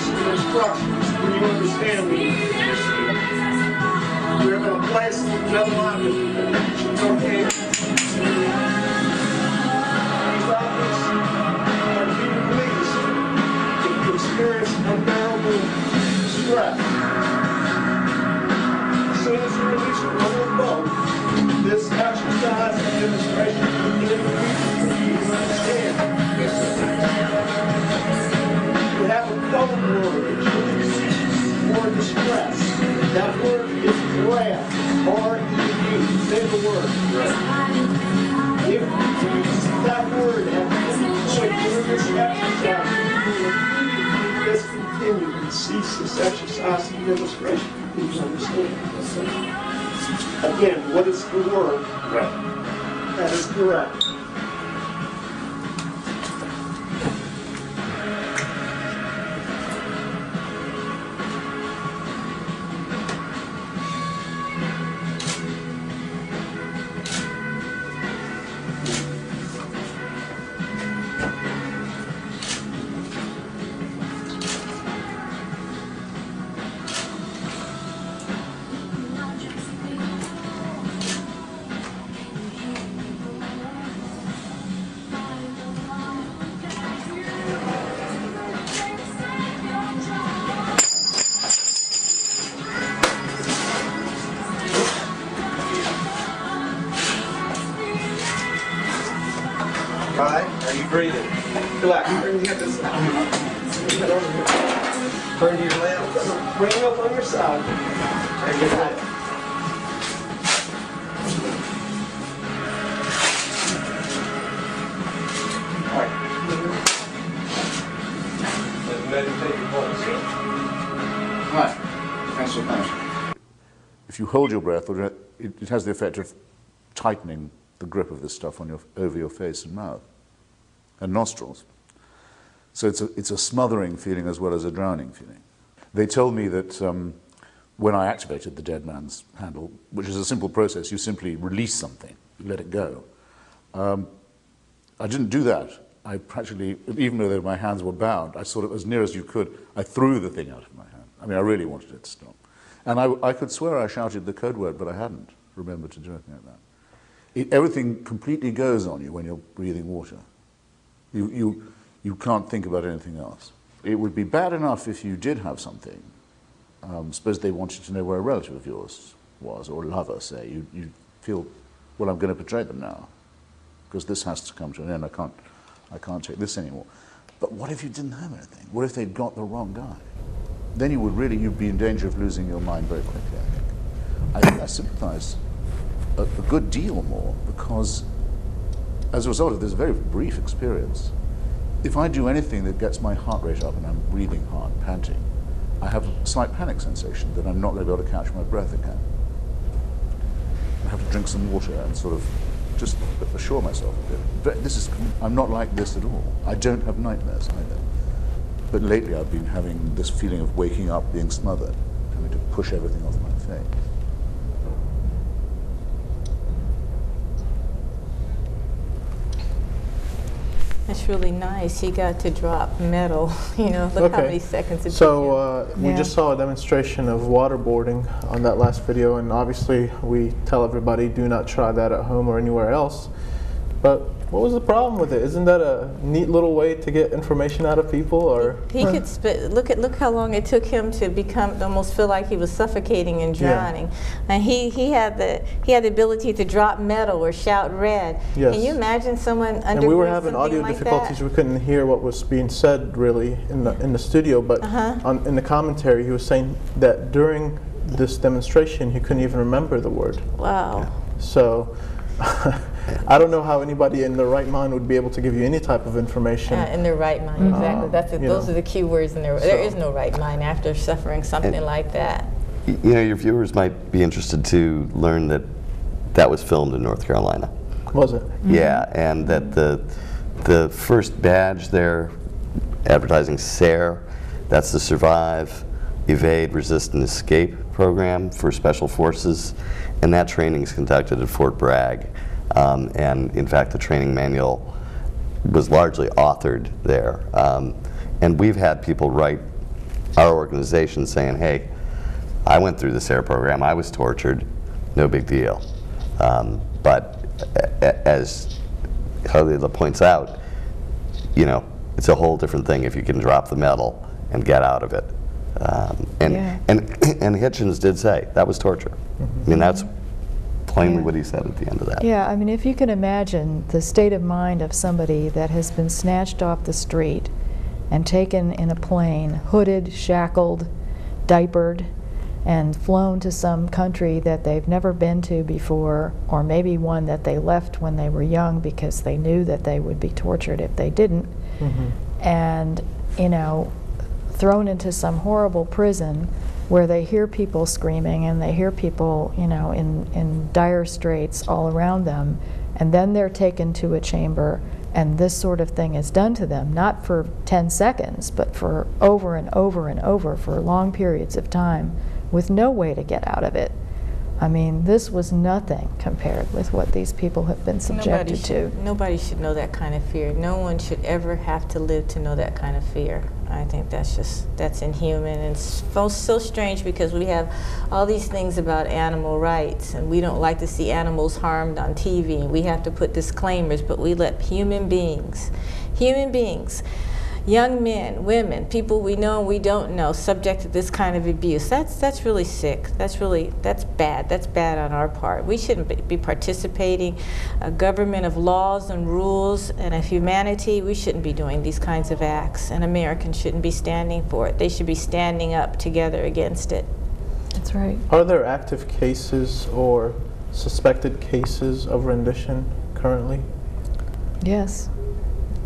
some instructions when you understand what you see. We're going to place another object. It's okay. These objects are being released to experience unbearable stress. As soon as you release one or both, this exercise and demonstration will begin to be understand. You have a code word for distress. That word is Ghrib, R-E-B. Say the word. If you use that word at any point during this exercise, you will discontinue and cease this exercise and demonstration. Please understand. Again, what is the word? Right. That is correct. Right? Are you breathing? Relax. Bring the other side. Turn to your left. Bring it up on your side. Turn your right. All right. Let's meditate your pulse. Right. Thanks for that. If you hold your breath, it has the effect of tightening the grip of this stuff on over your face and mouth and nostrils. So it's a smothering feeling as well as a drowning feeling. They told me that when I activated the dead man's handle, which is a simple process, you simply release something, you let it go. I didn't do that. I practically, even though my hands were bound, I sort of, as near as you could, I threw the thing out of my hand. I mean, I really wanted it to stop. And I could swear I shouted the code word, but I hadn't remembered to do anything like that. Everything completely goes on you when you're breathing water. You can't think about anything else. It would be bad enough if you did have something. Suppose they wanted to know where a relative of yours was, or a lover, say. You feel, well, I'm going to betray them now, because this has to come to an end. I can't take this anymore. But what if you didn't have anything? What if they'd got the wrong guy? Then you'd be in danger of losing your mind very quickly, I think. I think I sympathize a good deal more, because as a result of this very brief experience, if I do anything that gets my heart rate up and I'm breathing hard, panting, I have a slight panic sensation that I'm not going to be able to catch my breath again. I have to drink some water and sort of just assure myself of it. But I'm not like this at all. I don't have nightmares either. But lately I've been having this feeling of waking up, being smothered, having to push everything off my face. That's really nice. He got to drop metal. You know, look how many seconds it took. So we just saw a demonstration of waterboarding on that last video, and obviously we tell everybody do not try that at home or anywhere else. But what was the problem with it? Isn't that a neat little way to get information out of people? Or he could look how long it took him to almost feel like he was suffocating and drowning. Yeah. And he had the ability to drop metal or shout red. Yes. Can you imagine someone under? And we were having audio difficulties. We couldn't hear what was being said really in the studio. But in the commentary, he was saying that during this demonstration, he couldn't even remember the word. Wow. Yeah. So. I don't know how anybody in their right mind would be able to give you any type of information. In their right mind, exactly. Those are the key words in there. There is no right mind after suffering something like that. You know, your viewers might be interested to learn that that was filmed in North Carolina. Was it? Mm-hmm. Yeah, and that the first badge there, advertising SARE, that's the Survive, Evade, Resist, and Escape program for Special Forces, and that training is conducted at Fort Bragg. And in fact, the training manual was largely authored there. And we've had people write our organization saying, hey, I went through the SARE program, I was tortured, no big deal. But as Khalila points out, you know, it's a whole different thing if you can drop the medal and get out of it. And Hitchens did say that was torture. I mean, that's plainly what he said at the end of that. Yeah, I mean, if you can imagine the state of mind of somebody that has been snatched off the street and taken in a plane, hooded, shackled, diapered, and flown to some country that they've never been to before, or maybe one that they left when they were young because they knew that they would be tortured if they didn't, and, you know, thrown into some horrible prison where they hear people screaming and they hear people, you know, in dire straits all around them, and then they're taken to a chamber and this sort of thing is done to them, not for 10 seconds, but for over and over and over for long periods of time with no way to get out of it. I mean, this was nothing compared with what these people have been subjected to. Nobody should know that kind of fear. No one should ever have to live to know that kind of fear. I think that's inhuman, and it's so strange because we have all these things about animal rights, and we don't like to see animals harmed on TV, and we have to put disclaimers, but we let human beings, young men, women, people we know and we don't know, subject to this kind of abuse. That's really sick. That's bad. That's bad on our part. We shouldn't be participating. A government of laws and rules and of humanity, we shouldn't be doing these kinds of acts, and Americans shouldn't be standing for it. They should be standing up together against it. That's right. Are there active cases or suspected cases of rendition currently? Yes.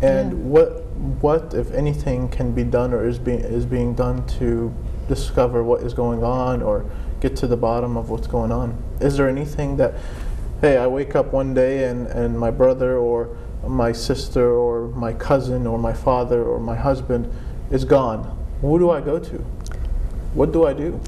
And what, if anything, can be done or is being done to discover what is going on or get to the bottom of what's going on? Is there anything that, hey, I wake up one day and my brother or my sister or my cousin or my father or my husband is gone? Who do I go to? What do I do?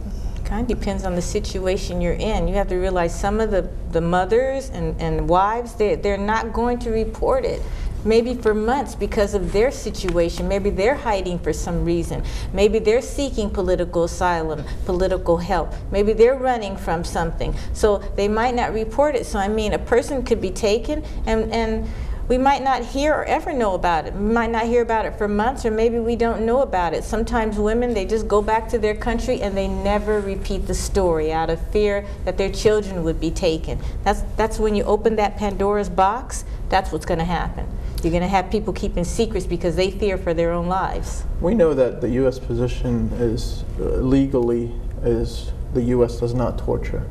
Kind of depends on the situation you're in. You have to realize some of the mothers and wives, they're not going to report it. Maybe for months because of their situation. Maybe they're hiding for some reason. Maybe they're seeking political asylum, political help. Maybe they're running from something. So they might not report it. So I mean, a person could be taken and we might not hear or ever know about it. We might not hear about it for months, or maybe we don't know about it. Sometimes women, they just go back to their country and they never repeat the story out of fear that their children would be taken. That's when you open that Pandora's box, that's what's going to happen. You're going to have people keeping secrets because they fear for their own lives. We know that the U.S. position is legally the U.S. does not torture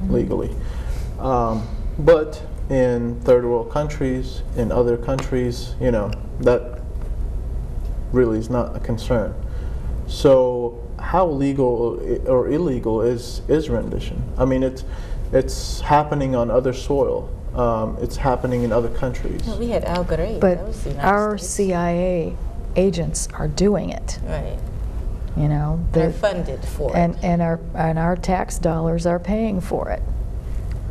legally. But in third world countries, in other countries, you know, that really is not a concern. So how legal or illegal is rendition? I mean, it's happening on other soil. It's happening in other countries. Well, we had Ghrib. But our CIA agents are doing it. Right. You know, they're funded for it. And our tax dollars are paying for it.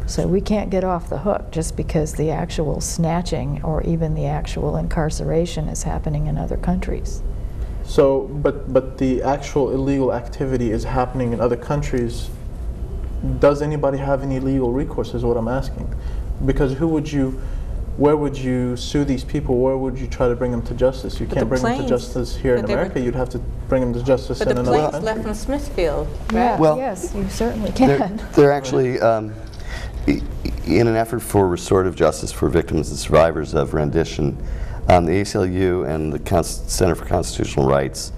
So we can't get off the hook just because the actual snatching or even the actual incarceration is happening in other countries. So, but the actual illegal activity is happening in other countries. Does anybody have any legal recourse is what I'm asking. Because where would you sue these people? Where would you try to bring them to justice? You can't bring them to justice here in America. You'd have to bring them to justice in another country. But the planes left from Smithfield, right? Yeah, well, yes, you certainly can. They're actually, in an effort for restorative justice for victims and survivors of rendition, the ACLU and the Center for Constitutional Rights